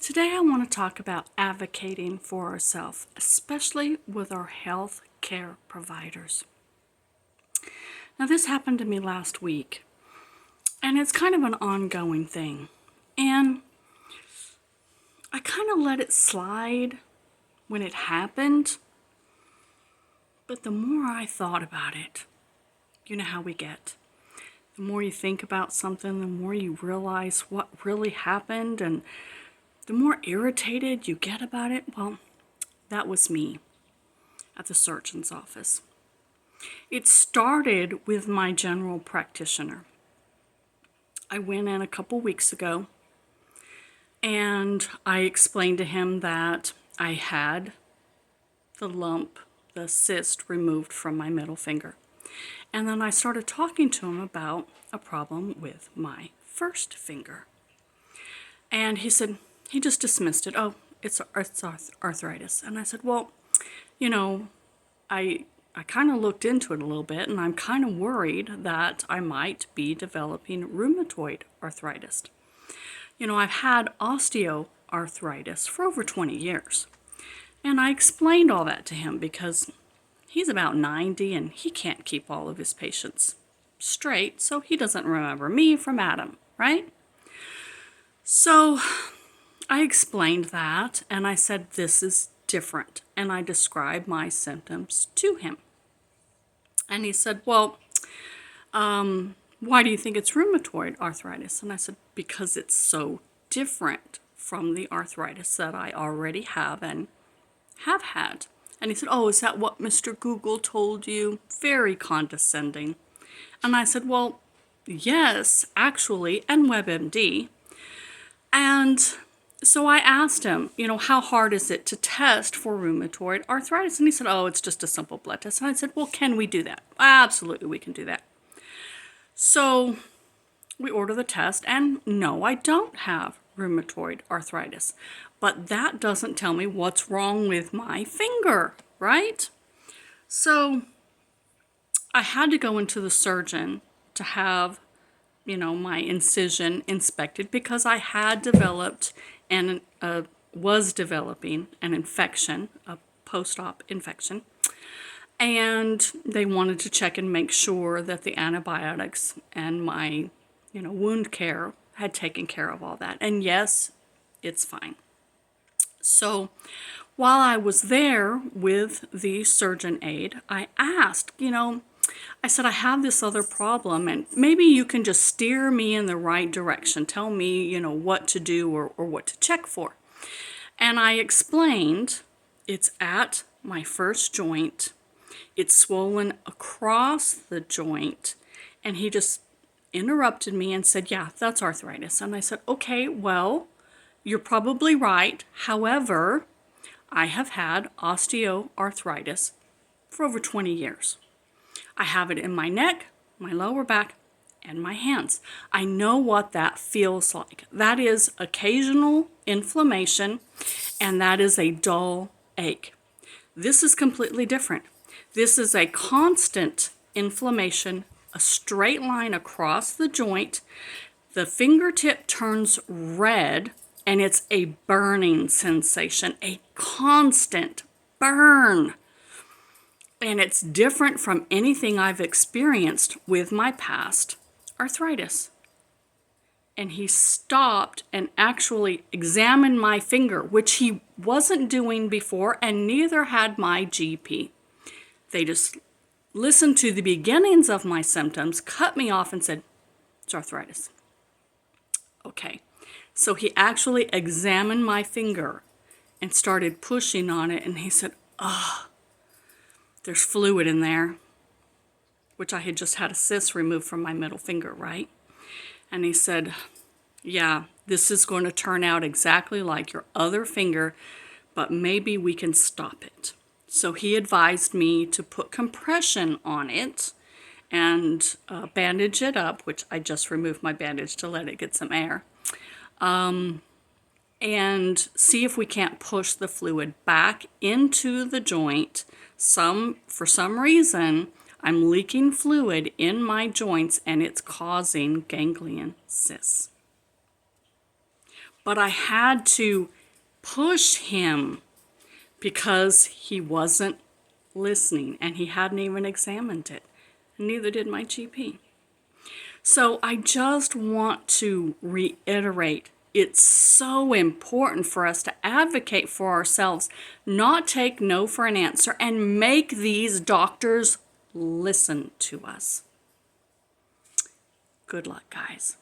Today I want to talk about advocating for ourselves, especially with our health care providers. Now, this happened to me last week, and it's kind of an ongoing thing. And I kind of let it slide when it happened, but the more I thought about it, you know how we get. The more you think about something, the more you realize what really happened, and the more irritated you get about it. Well, that was me at the surgeon's office. It started with my general practitioner. I went in a couple weeks ago and I explained to him that I had the cyst removed from my middle finger. And then I started talking to him about a problem with my first finger. And he just dismissed it. Oh, it's arthritis. And I said, well, you know, I kind of looked into it a little bit, and I'm kind of worried that I might be developing rheumatoid arthritis. You know, I've had osteoarthritis for over 20 years. And I explained all that to him because he's about 90 and he can't keep all of his patients straight, so he doesn't remember me from Adam, right? So I explained that, and I said, this is different, and I described my symptoms to him. And he said, well, why do you think it's rheumatoid arthritis? And I said, because it's so different from the arthritis that I already have and have had. And he said, oh, is that what Mr. Google told you? Very condescending. And I said, well, yes, actually, and WebMD. And so I asked him, how hard is it to test for rheumatoid arthritis? And he said, oh, it's just a simple blood test. And I said, well, can we do that? Absolutely, we can do that. So we order the test, and no, I don't have rheumatoid arthritis. But that doesn't tell me what's wrong with my finger, right? So I had to go into the surgeon to have my incision inspected because I had developed and was developing an infection, a post-op infection. And they wanted to check and make sure that the antibiotics and my, wound care had taken care of all that. And yes, it's fine. So while I was there with the surgeon aide, I asked, I said, I have this other problem, and maybe you can just steer me in the right direction. Tell me, what to do or what to check for. And I explained, it's at my first joint. It's swollen across the joint. And he just interrupted me and said, yeah, that's arthritis. And I said, okay, well, you're probably right. However, I have had osteoarthritis for over 20 years. I have it in my neck, my lower back, and my hands. I know what that feels like. That is occasional inflammation, and that is a dull ache. This is completely different. This is a constant inflammation, a straight line across the joint. The fingertip turns red, and it's a burning sensation, a constant burn. And it's different from anything I've experienced with my past arthritis. And he stopped and actually examined my finger, which he wasn't doing before, and neither had my GP. They just listened to the beginnings of my symptoms, cut me off, and said, it's arthritis. Okay. So he actually examined my finger and started pushing on it, and he said, there's fluid in there, which I had just had a cyst removed from my middle finger, right? And he said, yeah, this is going to turn out exactly like your other finger, but maybe we can stop it. So he advised me to put compression on it and bandage it up, which I just removed my bandage to let it get some air. And see if we can't push the fluid back into the joint. For some reason, I'm leaking fluid in my joints, and it's causing ganglion cysts. but I had to push him because he wasn't listening and he hadn't even examined it. And neither did my GP. So I just want to reiterate, it's so important for us to advocate for ourselves, not take no for an answer, and make these doctors listen to us. Good luck, guys.